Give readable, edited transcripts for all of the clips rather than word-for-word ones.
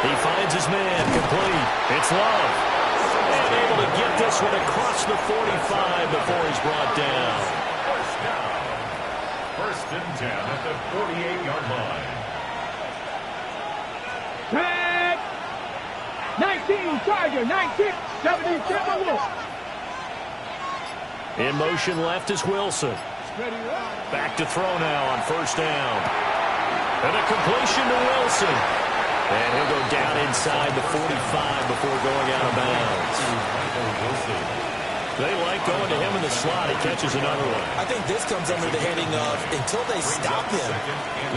He finds his man, complete. It's Love. And able to get this one across the 45 before he's brought down. First down. First and 10 at the 48-yard line. 19, Charger, 19, 77 Wilson. In motion left is Wilson. Back to throw now on first down. And a completion to Wilson. And he'll go down inside the 45 before going out of bounds. They like going to him in the slot. He catches another one. I think this comes under the heading of until they stop him,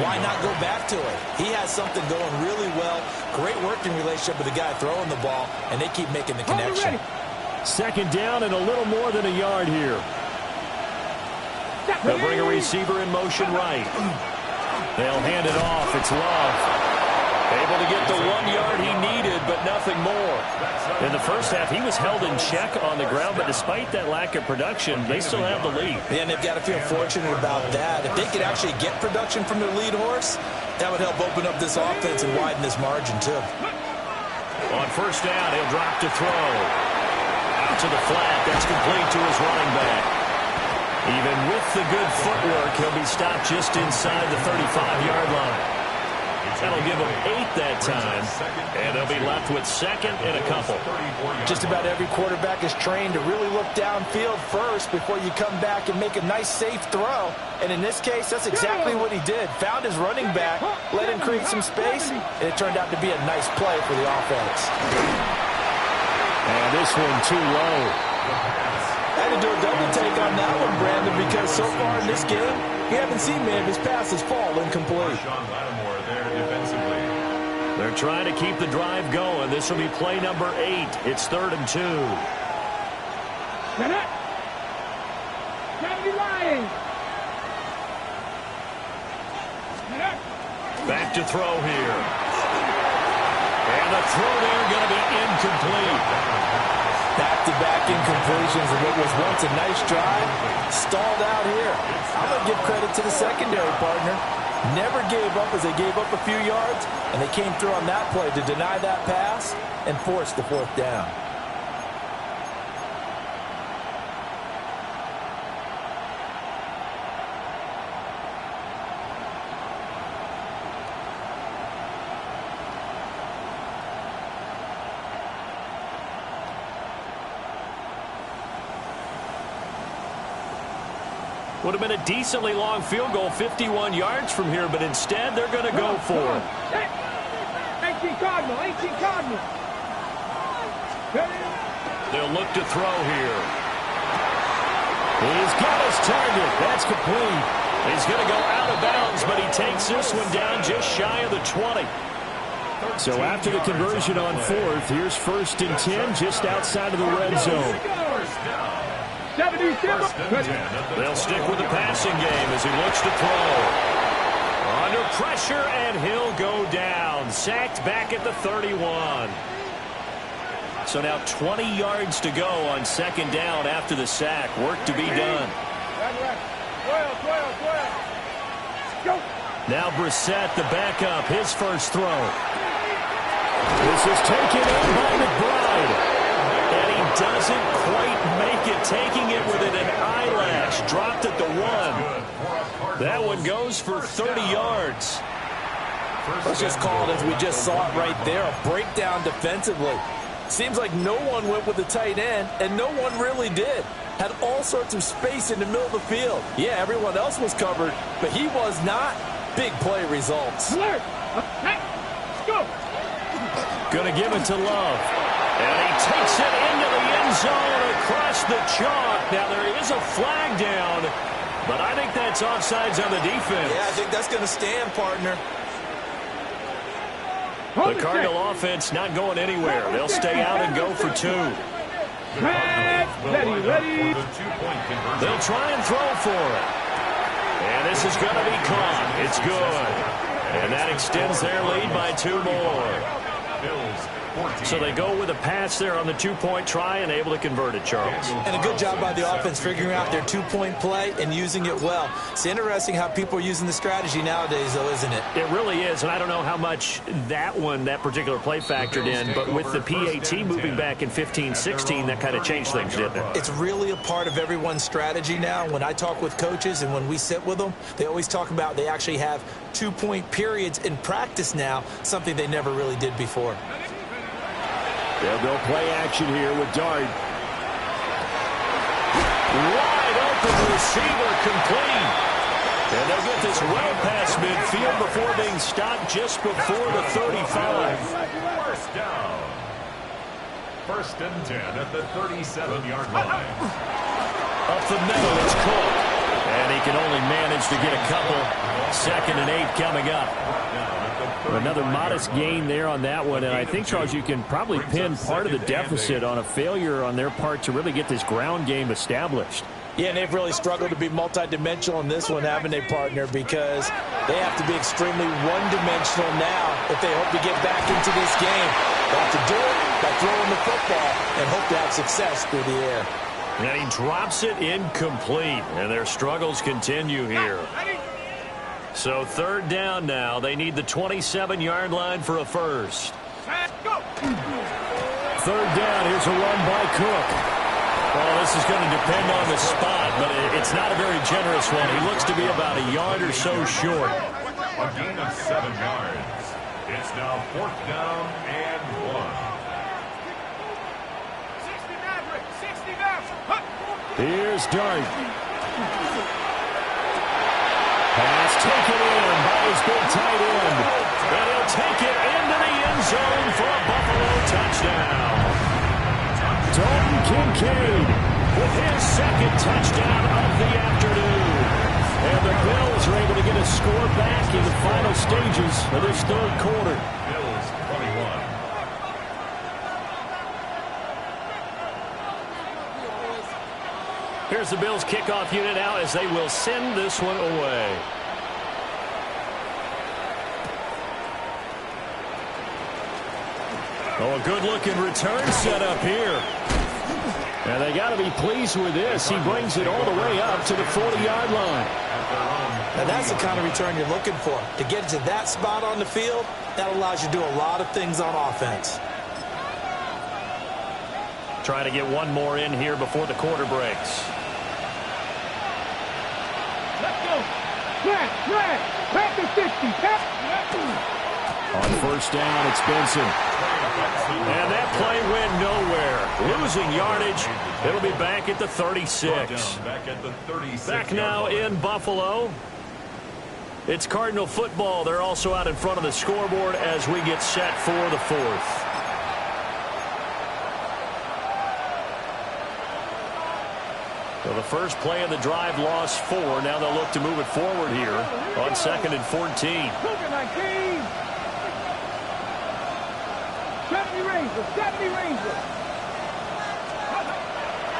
why not go back to it? He has something going really well. Great working relationship with the guy throwing the ball, and they keep making the connection. Second down and a little more than a yard here. They'll bring a receiver in motion right. They'll hand it off. It's Love. Able to get the 1 yard he needed, but nothing more. In the first half, he was held in check on the ground, but despite that lack of production, they still have the lead. And they've got to feel fortunate about that. If they could actually get production from their lead horse, that would help open up this offense and widen this margin, too. On first down, he'll drop to throw. Out to the flat. That's complete to his running back. Even with the good footwork, he'll be stopped just inside the 35-yard line. That'll give them 8 that time, and they'll be left with second and a couple. Just about every quarterback is trained to really look downfield first before you come back and make a nice, safe throw. And in this case, that's exactly what he did. Found his running back, let him create some space, and it turned out to be a nice play for the offense. And this one too low. I had to do a double take on that one, Brandon, because so far in this game, we haven't seen many of his passes fall incomplete. They're trying to keep the drive going. This will be play number 8. It's 3rd and 2. Back to throw here. And the throw there going to be incomplete. Back-to-back incompletions of what was once a nice drive. Stalled out here. I'm going to give credit to the secondary partner. Never gave up as they gave up a few yards, and they came through on that play to deny that pass and force the 4th down. Would have been a decently long field goal, 51 yards from here, but instead they're going to go for it. 18 Cardinal, 18 Cardinal. They'll look to throw here. He's got his target. That's complete. He's going to go out of bounds, but he takes this one down just shy of the 20. So after the conversion on 4th, here's 1st and 10 just outside of the red zone. They'll stick with the passing game as he looks to throw. Under pressure, and he'll go down. Sacked back at the 31. So now 20 yards to go on 2nd down after the sack. Work to be done. Now Brissett, the backup, his first throw. This is taken in by McBride. And he doesn't quite make it, taking it within an eyelash. Dropped at the 1. That one goes for 30 yards. Let's just call it as we just saw it right there, a breakdown defensively. Seems like no one went with the tight end, and no one really did. Had all sorts of space in the middle of the field. Yeah, everyone else was covered, but he was not. Big play results. Alert! Go! Gonna give it to Love. And he takes it into the end zone across the chalk. Now there is a flag down, but I think that's offsides on the defense. Yeah, I think that's going to stand, partner. The Cardinal offense not going anywhere. They'll stay out and go for 2. Ready. They'll try and throw for it. And this is going to be caught. It's good. And that extends their lead by 2 more. So they go with a pass there on the two-point try and able to convert it, Charles. And a good job by the offense figuring out their two-point play and using it well. It's interesting how people are using the strategy nowadays, though, isn't it? It really is, and I don't know how much that particular play factored in, but with the PAT moving back in 15-16, that kind of changed things, didn't it? It's really a part of everyone's strategy now. When I talk with coaches and when we sit with them, they always talk about they actually have two-point periods in practice now, something they never really did before. They'll go play action here with Dart. Wide open receiver, complete. And they'll get this well past midfield before being stopped just before the 35. First down. 1st and 10 at the 37-yard line. Up the middle, it's Cook. And he can only manage to get a couple. 2nd and 8 coming up. Another modest gain there on that one. And I think, Charles, you can probably pin part of the deficit on a failure on their part to really get this ground game established. Yeah, and they've really struggled to be multidimensional in this one, haven't they, partner? Because they have to be extremely one-dimensional now if they hope to get back into this game. They have to do it by throwing the football and hope to have success through the air. And he drops it incomplete. And their struggles continue here. So 3rd down now. They need the 27-yard line for a first. 3rd down. Here's a run by Cook. Well, this is going to depend on the spot, but it's not a very generous one. He looks to be about a yard or so short. A gain of 7 yards. It's now 4th down and 1. Here's Dart. Pass taken in by his big tight end. And he'll take it into the end zone for a Buffalo touchdown. Dalton Kincaid with his 2nd touchdown of the afternoon. And the Bills are able to get a score back in the final stages of this 3rd quarter. Bills 21. Here's the Bills kickoff unit out as they will send this one away. Oh, a good-looking return set up here. And they got to be pleased with this. He brings it all the way up to the 40-yard line. Now, that's the kind of return you're looking for. To get to that spot on the field, that allows you to do a lot of things on offense. Trying to get one more in here before the quarter breaks. Let's go. Back to 60. On 1st down, it's Benson. And that play went nowhere. Losing yardage. It'll be back at the 36. Back now in Buffalo. It's Cardinal football. They're also out in front of the scoreboard as we get set for the 4th. So the first play of the drive lost 4. Now they'll look to move it forward here on 2nd and 14. 70 Rangers.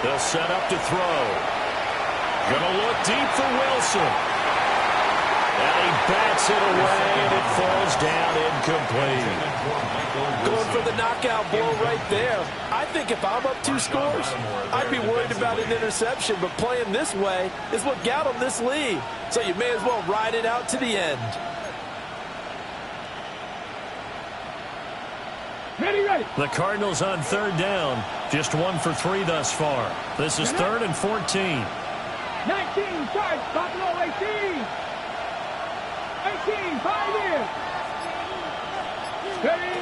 They'll set up to throw. Gonna look deep for Wilson. And he bats it away, and it falls down incomplete. Going for the knockout blow right there. I think if I'm up 2 scores, I'd be worried about an interception, but playing this way is what got them this lead. So you may as well ride it out to the end. Ready. The Cardinals on 3rd down. Just 1 for 3 thus far. This is 3rd and 14. 19, charge, Buffalo 18. 18, 5 in. Ready.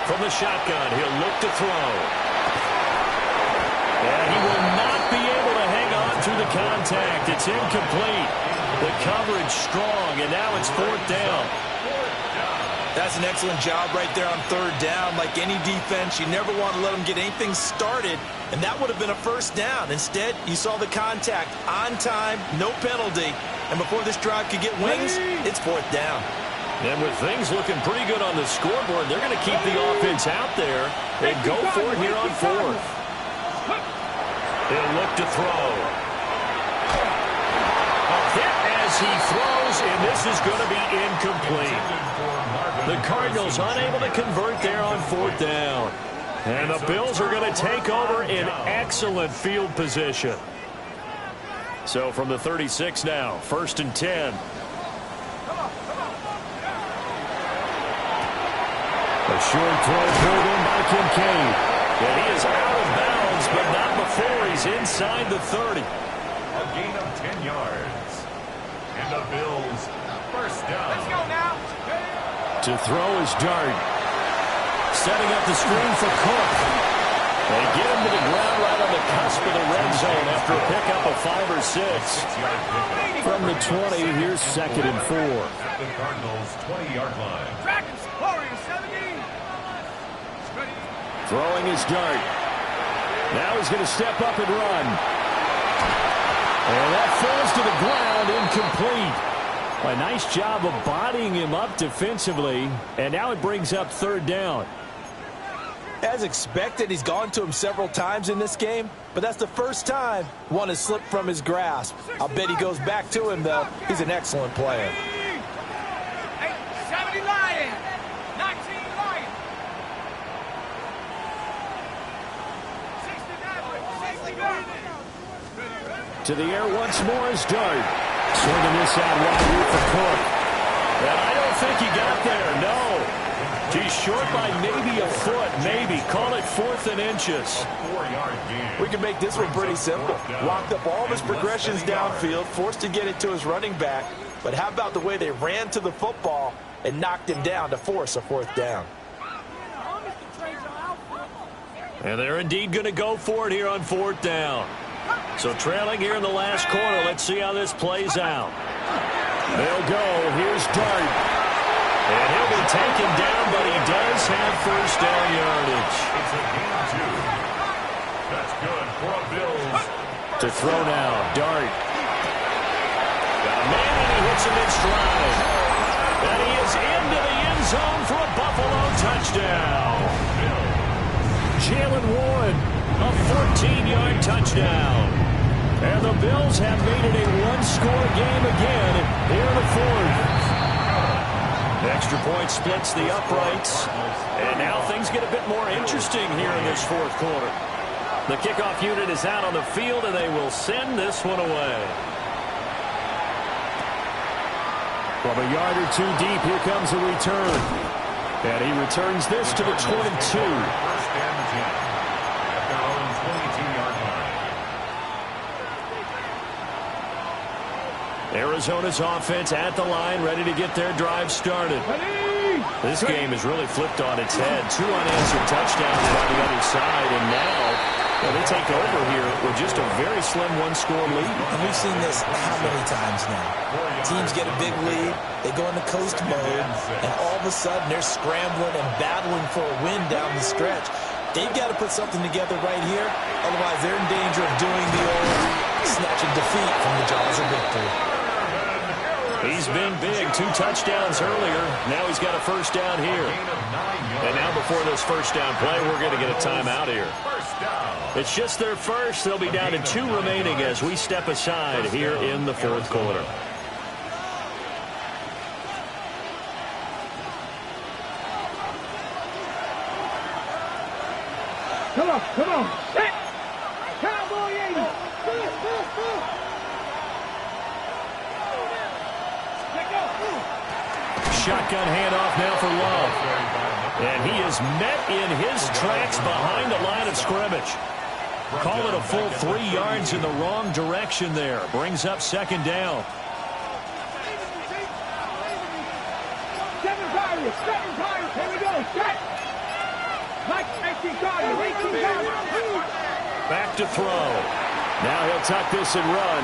From the shotgun, he'll look to throw. And he will not be able to hang on through the contact. It's incomplete. The coverage strong, and now it's 4th down. That's an excellent job right there on 3rd down. Like any defense, you never want to let them get anything started, and that would have been a 1st down. Instead, you saw the contact on time, no penalty, and before this drive could get wings, it's 4th down. And with things looking pretty good on the scoreboard, they're going to keep the offense out there and go for it here on 4th. He'll look to throw. A hit as he throws, and this is going to be incomplete. The Cardinals unable to convert there on 4th down. And the Bills are going to take over in excellent field position. So from the 36 now, 1st and 10. A short throw pulled in by Kincaid. And he is out of bounds, but not before he's inside the 30. A gain of 10 yards. And the Bills, 1st down. Let's go now. To throw is Dart. Setting up the screen for Cook. They get him to the ground right on the cusp of the red zone after a pickup of 5 or 6. 6-yard pickup. From the 20, here's 2nd and 4. At the Cardinals' 20-yard line. Dragons, Warriors, 17. Throwing is Dart. Now he's going to step up and run. And that falls to the ground, incomplete. A nice job of bodying him up defensively. And now it brings up 3rd down. As expected, he's gone to him several times in this game, but that's the first time one has slipped from his grasp. I'll bet he goes back to him, though. He's an excellent player. 70 Lions, 19 Lions. 69. To the air once more is Dart. Swinging this out wide here for Cook. And I don't think he got there, no. He's short by maybe a foot, maybe. Call it 4th and inches. 4-yard gain. We can make this one pretty simple. Locked up all of his progressions downfield, forced to get it to his running back. But how about the way they ran to the football and knocked him down to force a 4th down? And they're indeed going to go for it here on 4th down. So trailing here in the last quarter. Let's see how this plays out. They'll go. Here's Dart. And he'll be taken down, but he does have 1st down yardage. It's a gain of 2. That's good for a Bills. To throw now. Dart. Got a man, and he hits him in stride. And he is into the end zone for a Buffalo touchdown. Jalen Warren. A 14-yard touchdown. And the Bills have made it a one-score game again here in the 4th. Extra point splits the uprights. And now things get a bit more interesting here in this 4th quarter. The kickoff unit is out on the field, and they will send this one away. From a yard or 2 deep, here comes a return. And he returns this to the 22. 1st and 10. At their own 22-yard line. Arizona's offense at the line, ready to get their drive started. This game has really flipped on its head. 2 unanswered touchdowns on the other side, and now they take over here with just a very slim one-score lead. And we've seen this how many times now? Teams get a big lead, they go into coast mode, and all of a sudden they're scrambling and battling for a win down the stretch. They've got to put something together right here, otherwise they're in danger of doing the old snatching defeat from the jaws of victory. He's been big. 2 touchdowns earlier. Now he's got a 1st down here. And now before this 1st down play, we're going to get a timeout here. It's just their first. They'll be down to 2 remaining as we step aside here in the 4th quarter. Come on, come on. Set. Cowboy 80. Shotgun handoff now for Love. And he is met in his tracks behind the line of scrimmage. Call it a full 3 yards in the wrong direction there. Brings up 2nd down. 7 Tigers, 7 Tigers. Here we go. Set. Mike, 18 Tigers, 18 Tigers. Back to throw. Now he'll tuck this and run.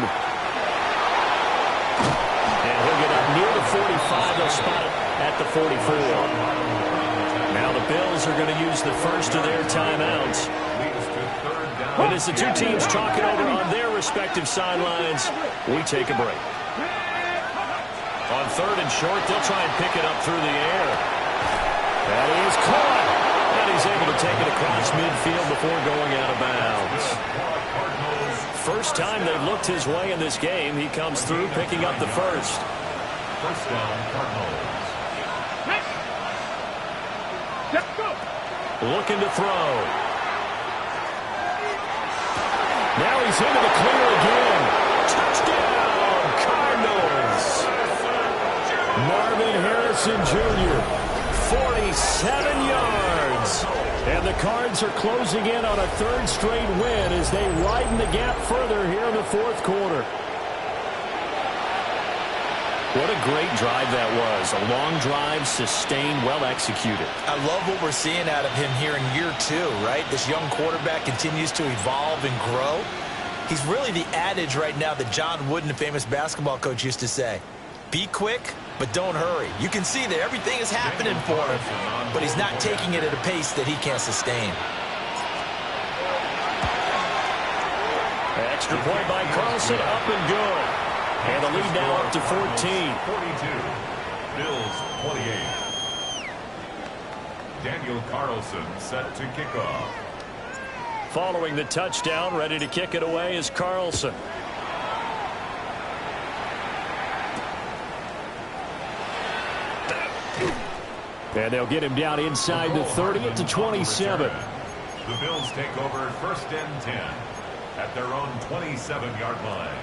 And he'll get up near the 45. They'll spot it at the 44. Now the Bills are going to use the first of their timeouts. And as the 2 teams talk it over on their respective sidelines, we take a break. On 3rd and short, they'll try and pick it up through the air. That is caught. And he's able to take it across midfield before going out of bounds. First time they've looked his way in this game. He comes through picking up the first. 1st down, Cardinals. Let's go. Looking to throw. Now he's into the clear again. Touchdown, Cardinals. Marvin Harrison Jr., 47 yards. And the Cards are closing in on a third straight win as they widen the gap further here in the fourth quarter. What a great drive that was. A long drive, sustained, well executed. I love what we're seeing out of him here in year 2, right? This young quarterback continues to evolve and grow. He's really the adage right now that John Wooden, the famous basketball coach, used to say. Be quick, but don't hurry. You can see that everything is happening for him, but he's not taking it at a pace that he can't sustain. Extra point by Carlson, up and good. And the lead now up to 14. 42. Bills 28. Daniel Carlson set to kick off. Following the touchdown, ready to kick it away is Carlson. And they'll get him down inside the 30 to 27. The Bills take over first and 10 at their own 27-yard line.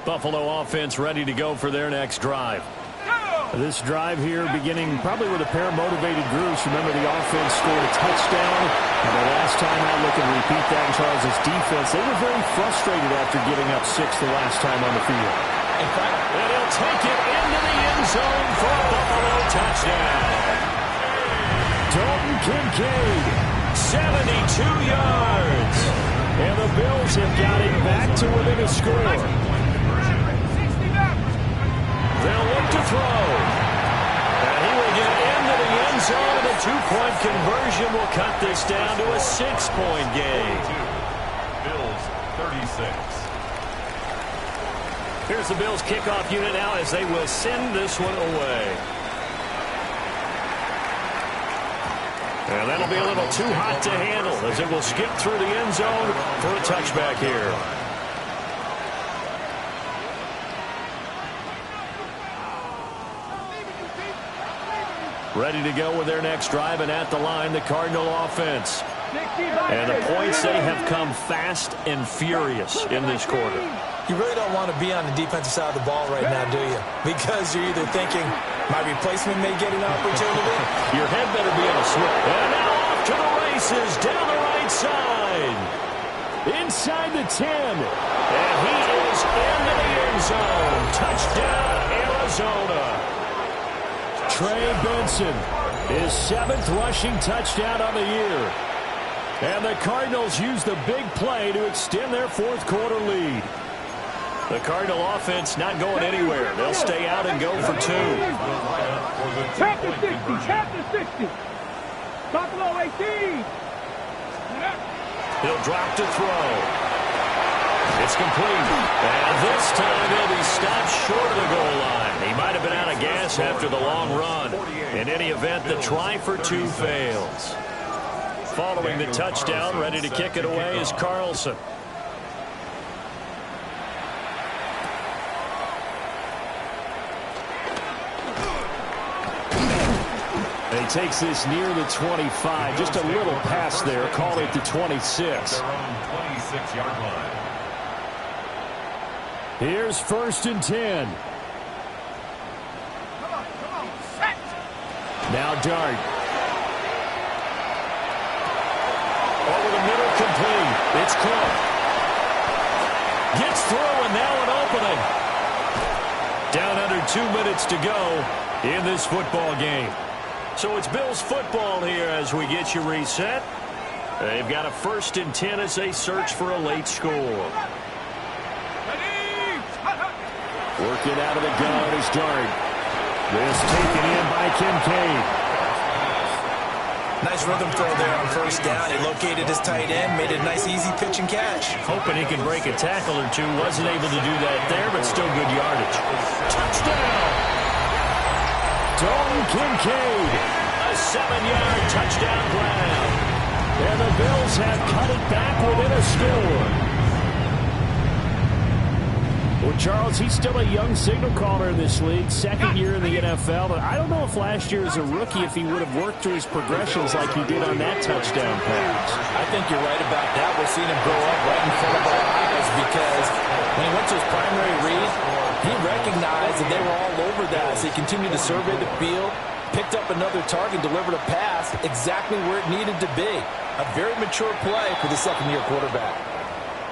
Buffalo offense ready to go for their next drive. This drive here beginning probably with a pair of motivated groups. Remember, the offense scored a touchdown. And the last time out, look and repeat that in Charles' defense. They were very frustrated after giving up 6 the last time on the field. In fact, and he'll take it into the end zone for a Buffalo touchdown. Dalton Kincaid, 72 yards. And the Bills have got it back to within a score. They'll look to throw. And he will get into the end zone. And a 2-point conversion will cut this down to a 6-point game. Bills 36. Here's the Bills kickoff unit now as they will send this one away. And that'll be a little too hot to handle as it will skip through the end zone for a touchback here. Ready to go with their next drive, and at the line, the Cardinal offense. And the points, they have come fast and furious in this quarter. you really don't want to be on the defensive side of the ball right now, do you? Because you're either thinking, my replacement may get an opportunity. Your head better be on a swivel. And now off to the races, down the right side. Inside the 10. And he is into the end zone. Touchdown, Arizona. Trey Benson, his 7th rushing touchdown on the year. And the Cardinals use the big play to extend their 4th quarter lead. The Cardinal offense not going anywhere. They'll stay out and go for 2. Tap the 60, tap the 60. Buffalo 18. He'll drop to throw. It's complete. And this time he'll be stopped short of the goal line. He might have been out of gas after the long run. In any event, the try for 2 fails. Following the touchdown, ready to kick it away is Carlson. He takes this near the 25. Just a little pass there. Call it the 26. 26-yard line. Here's 1st and 10. Now Dart. Over the middle, complete. It's Cook. Gets through, and now an opening. Down under 2 minutes to go in this football game. So it's Bills football here as we get you reset. They've got a 1st and 10 as they search for a late score. Working out of the gun is Dart. This taken in by Kincaid. Nice rhythm throw there on 1st down. He located his tight end, made a nice easy pitch and catch. Hoping he can break a tackle or two. Wasn't able to do that there, but still good yardage. Touchdown! Dalton Kincaid. A 7-yard touchdown grab. And the Bills have cut it back within a score. Well, Charles, he's still a young signal caller in this league, second year in the NFL. But I don't know if last year as a rookie, if he would have worked through his progressions like he did on that touchdown pass. I think you're right about that. We're seeing him grow up right in front of our eyes because when he went to his primary read, he recognized that they were all over that. So he continued to survey the field, picked up another target, delivered a pass exactly where it needed to be. A very mature play for the second-year quarterback.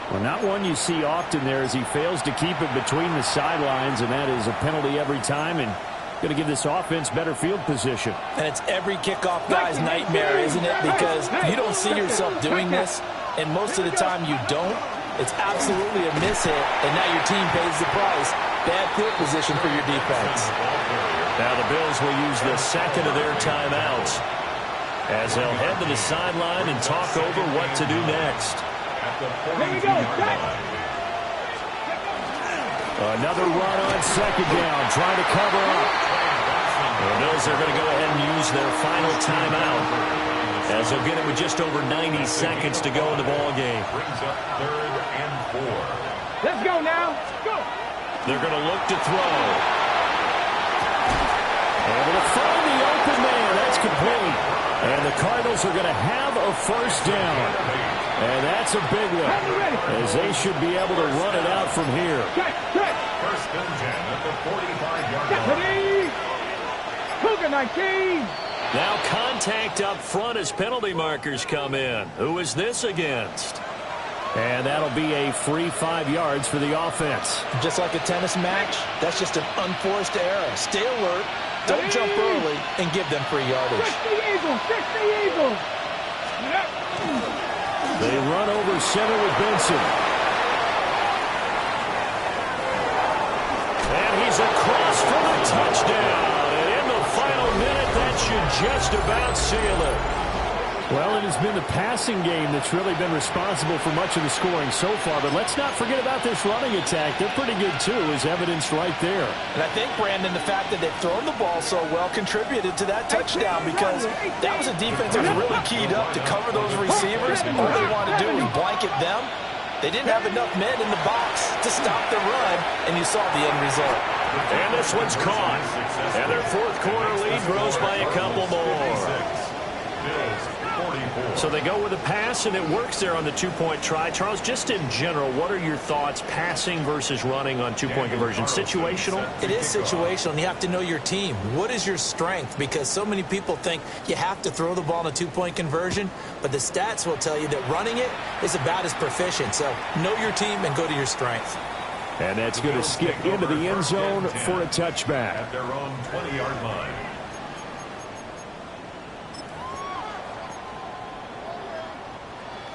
Well, not one you see often there as he fails to keep it between the sidelines, and that is a penalty every time and going to give this offense better field position. And it's every kickoff guy's nightmare, isn't it? Because you don't see yourself doing this, and most of the time you don't. It's absolutely a mishit, and now your team pays the price. Bad field position for your defense. Now the Bills will use the second of their timeouts as they'll head to the sideline and talk over what to do next. Here we go, set! Another run on second down, trying to cover up. The Bills are going to go ahead and use their final timeout as they'll get it with just over 90 seconds to go in the ballgame. Brings up 3rd and 4. Let's go now. Go. They're going to look to throw. Able to find the open man. That's complete. And the Cardinals are going to have a first down. And that's a big one, as they should be able to run it out from here. First and 10 at the 45-yard line. Cougar 19. Now contact up front as penalty markers come in. Who is this against? And that'll be a free 5 yards for the offense. Just like a tennis match, that's just an unforced error. Stay alert, don't jump early, and give them free yardage. Fix the Eagles. Fix the Eagles. They run over center with Benson. And he's across for the touchdown. And in the final minute, that should just about seal it. Well, it has been the passing game that's really been responsible for much of the scoring so far. But let's not forget about this running attack. They're pretty good, too, as evidenced right there. And I think, Brandon, the fact that they've thrown the ball so well contributed to that touchdown because that was a defense that was really keyed up to cover those receivers. All they wanted to do was blanket them. They didn't have enough men in the box to stop the run, and you saw the end result. And this one's caught. And their fourth quarter lead grows by a couple more. So they go with a pass, and it works there on the two-point try. Charles, just in general, what are your thoughts passing versus running on two-point conversion? Situational? It is situational, and you have to know your team. What is your strength? Because so many people think you have to throw the ball in a two-point conversion, but the stats will tell you that running it is about as proficient. So know your team and go to your strength. And that's going to skip into the end zone for a touchback. At their own 20-yard line.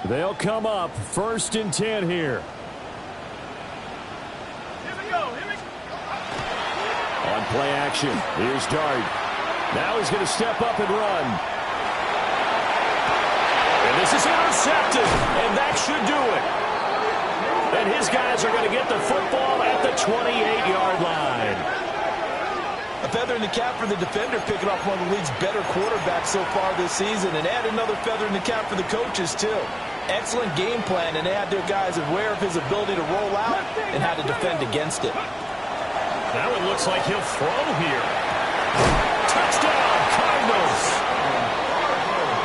They'll come up 1st and 10 here. On play action, here's Dart. Now he's going to step up and run. And this is intercepted, and that should do it. And his guys are going to get the football at the 28-yard line. A feather in the cap for the defender, picking off one of the league's better quarterbacks so far this season, and add another feather in the cap for the coaches, too. Excellent game plan, and they had their guys aware of his ability to roll out and how to defend against it. Now it looks like he'll throw here. Touchdown, Cardinals.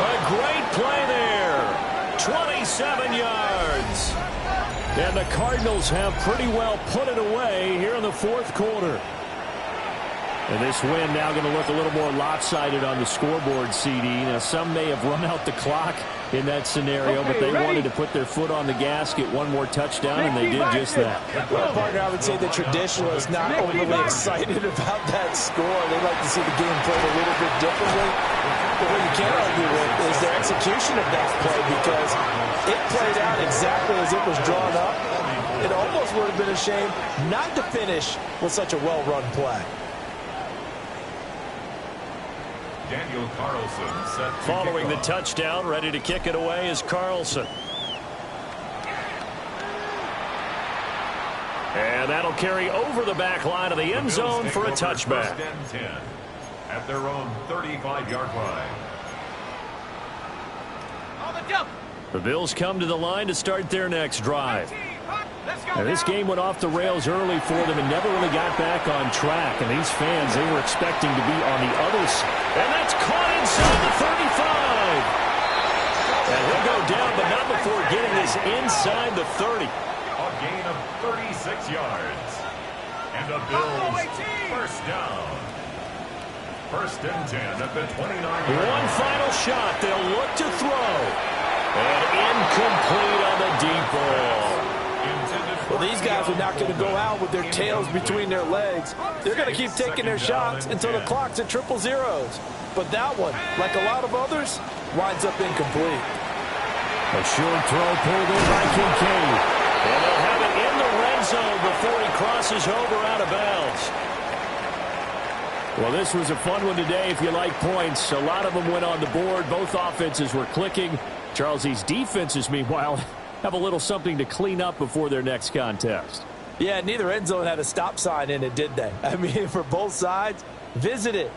A great play there. 27 yards. And the Cardinals have pretty well put it away here in the fourth quarter. And this win now going to look a little more lopsided on the scoreboard, CD. Now, some may have run out the clock in that scenario, but they wanted to put their foot on the gas, get one more touchdown, and they did just that. Well, partner, I would say the traditionalists not overly excited about that score. They like to see the game played a little bit differently. But what you can't argue with is their execution of that play because it played out exactly as it was drawn up. It almost would have been a shame not to finish with such a well-run play. Daniel Carlson set to Following the kickoff. touchdown, ready to kick it away is Carlson. And that'll carry over the back line of the end zone for a touchback. 1st and 10 at their own 35-yard line. The Bills come to the line to start their next drive. And this game went off the rails early for them and never really got back on track. And these fans, they were expecting to be on the other side. And that's caught inside the 35. And he'll go down, but not before getting this inside the 30. A gain of 36 yards. And the Bills first down. First and 10 at the 29-yard line. One final shot. They'll look to throw. And incomplete on the deep ball. Well, these guys are not going to go out with their tails between their legs. They're going to keep taking their shots until the clock's at 000. But that one, like a lot of others, winds up incomplete. A short throw pulled in by Kincaid. And they'll have it in the red zone before he crosses over out of bounds. Well, this was a fun one today if you like points. A lot of them went on the board. Both offenses were clicking. Charles, these defenses, meanwhile, have a little something to clean up before their next contest. Yeah, neither end zone had a stop sign in it, did they? I mean, for both sides, visit it.